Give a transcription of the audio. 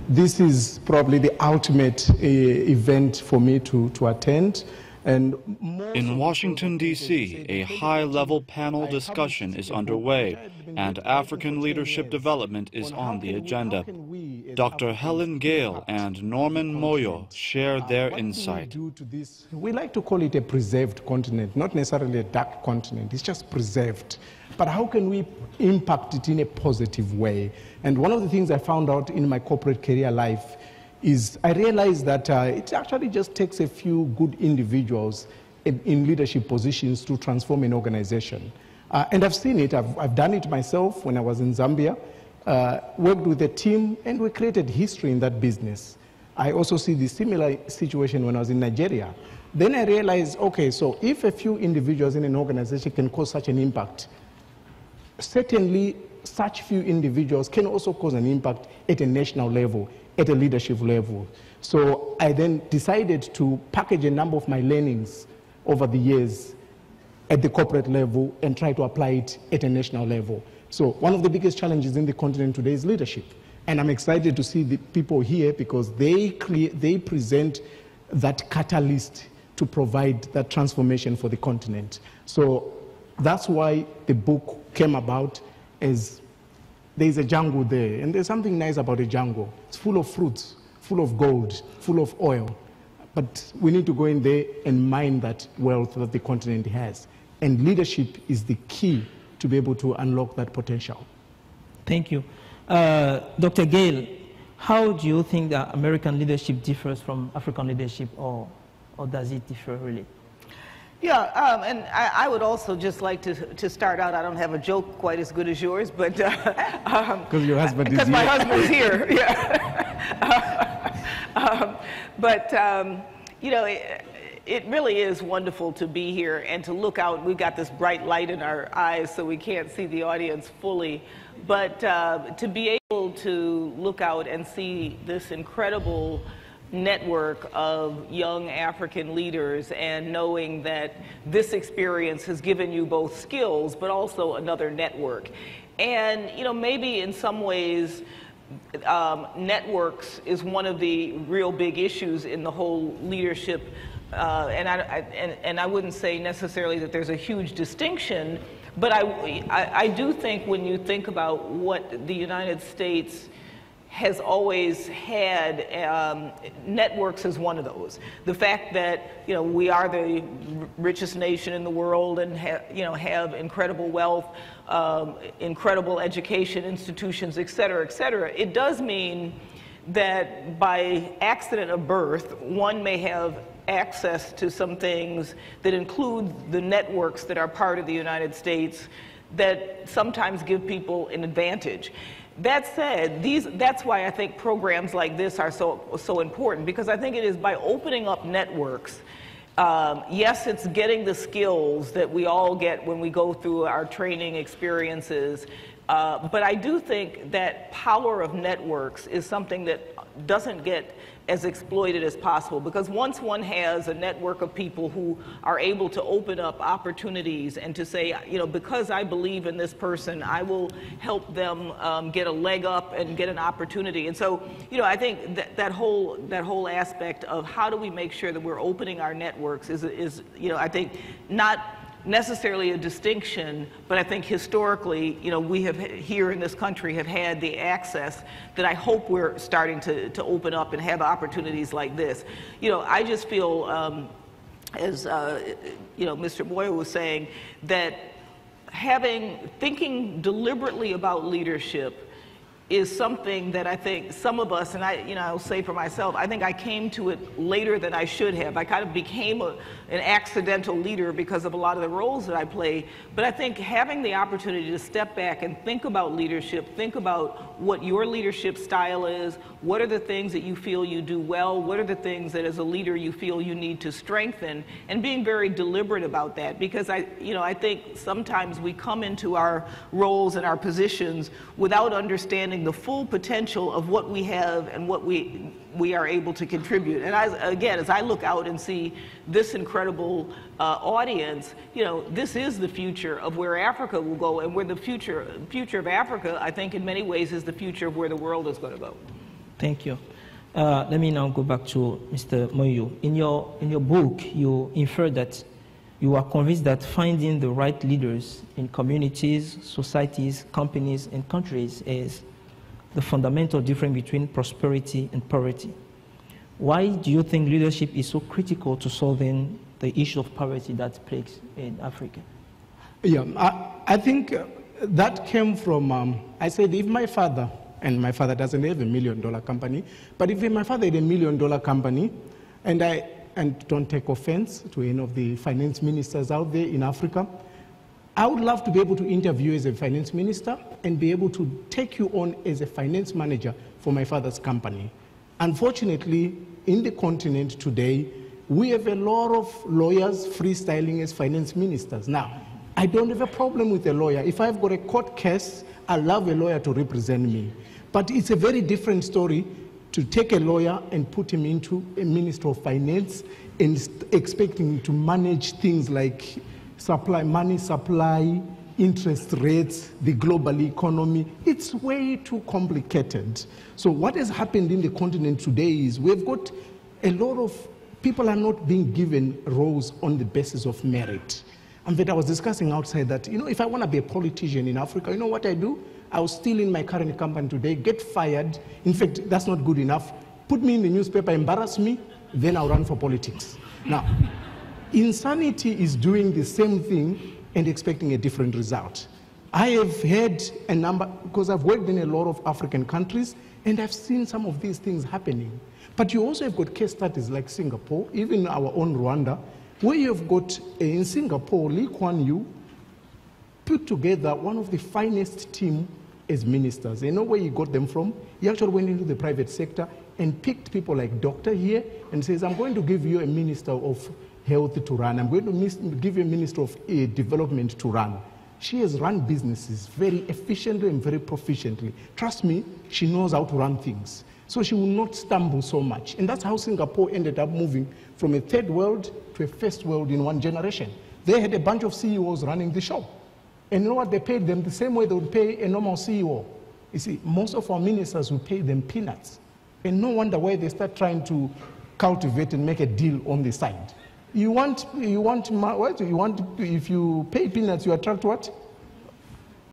this is probably the ultimate event for me to attend. And in Washington, D.C., a high-level panel discussion is underway, and African leadership development is on the agenda. Dr. Helene, Gayle and Norman Moyo share their insight. We like to call it a preserved continent, not necessarily a dark continent. It's just preserved. But how can we impact it in a positive way? And one of the things I found out in my corporate career life is I realized that it actually just takes a few good individuals in leadership positions to transform an organization. And I've seen it. I've done it myself when I was in Zambia, worked with a team, and we created history in that business. I also see the similar situation when I was in Nigeria. Then I realized, okay, so if a few individuals in an organization can cause such an impact, certainly such few individuals can also cause an impact at a national level, at a leadership level. So I then decided to package a number of my learnings over the years at the corporate level and try to apply it at a national level. So one of the biggest challenges in the continent today is leadership. And I'm excited to see the people here because they present that catalyst to provide that transformation for the continent. So that's why the book came about. As there's a jungle there, and there's something nice about a jungle. It's full of fruits, full of gold, full of oil. But we need to go in there and mine that wealth that the continent has. And leadership is the key to be able to unlock that potential. Thank you. Dr. Gayle, how do you think that American leadership differs from African leadership, or does it differ really? Yeah, and I would also just like to start out. I don't have a joke quite as good as yours, but because your husband is here. Because my husband's here, yeah. You know, it really is wonderful to be here and to look out. We've got this bright light in our eyes, so we can't see the audience fully. But to be able to look out and see this incredible network of young African leaders, and knowing that this experience has given you both skills but also another network. And you know, maybe in some ways networks is one of the real big issues in the whole leadership, and I wouldn't say necessarily that there's a huge distinction, but I do think when you think about what the United States has always had, networks is one of those. The fact that, you know, we are the richest nation in the world and have incredible wealth, incredible education institutions, et cetera, it does mean that by accident of birth, one may have access to some things that include the networks that are part of the United States that sometimes give people an advantage. That said, that's why I think programs like this are so important, because I think it is by opening up networks. Yes, it's getting the skills that we all get when we go through our training experiences, but I do think that power of networks is something that doesn't get as exploited as possible, because once one has a network of people who are able to open up opportunities and to say, you know, because I believe in this person, I will help them get a leg up and get an opportunity. And so, you know, I think that whole aspect of how do we make sure that we're opening our networks is you know, I think not necessarily a distinction, but I think historically, you know, we have here in this country have had the access that I hope we're starting to open up and have opportunities like this. You know, I just feel, as you know, Mr. Moyo was saying, that thinking deliberately about leadership is something that I think some of us, and I'll say for myself, I think I came to it later than I should have. I kind of became an accidental leader because of a lot of the roles that I play. But I think having the opportunity to step back and think about leadership, think about what your leadership style is, what are the things that you feel you do well, what are the things that as a leader you feel you need to strengthen, and being very deliberate about that. Because I think sometimes we come into our roles and our positions without understanding the full potential of what we have and what we are able to contribute. And as I look out and see this incredible audience, you know, this is the future of where Africa will go, and where the future of Africa, I think in many ways, is the future of where the world is going to go. Thank you. Let me now go back to Mr. Moyo. In your book, you infer that you are convinced that finding the right leaders in communities, societies, companies, and countries is the fundamental difference between prosperity and poverty. Why do you think leadership is so critical to solving the issue of poverty that plagues in Africa? Yeah, I think that came from, I said, if my father, and my father doesn't have $1 million company, but if my father had $1 million company, and don't take offense to any of the finance ministers out there in Africa, I would love to be able to interview as a finance minister and be able to take you on as a finance manager for my father's company. Unfortunately, in the continent today, we have a lot of lawyers freestyling as finance ministers. Now, I don't have a problem with a lawyer. If I've got a court case, I love a lawyer to represent me. But it's a very different story to take a lawyer and put him into a minister of finance and expecting him to manage things like money supply, interest rates, the global economy. It's way too complicated. So what has happened in the continent today is we've got a lot of people are not being given roles on the basis of merit. In fact, I was discussing outside that, if I want to be a politician in Africa, you know what I do? I was still in my current company today, get fired. In fact, that's not good enough. Put me in the newspaper, embarrass me, then I'll run for politics. Now, insanity is doing the same thing and expecting a different result. I have had a number, because I've worked in a lot of African countries, and I've seen some of these things happening. But you also have got case studies like Singapore, even our own Rwanda, where you have got, in Singapore, Lee Kuan Yew put together one of the finest team as ministers. You know where he got them from? He actually went into the private sector and picked people like doctor here and says, I'm going to give you a minister of health to run. I'm going to give you a minister of development to run. She has run businesses very efficiently and very proficiently. Trust me, she knows how to run things. So she will not stumble so much. And that's how Singapore ended up moving from a third world to a first world in one generation. They had a bunch of CEOs running the show. And you know what? They paid them the same way they would pay a normal CEO. You see, most of our ministers will pay them peanuts. And no wonder why they start trying to cultivate and make a deal on the side. If you pay peanuts, you attract what?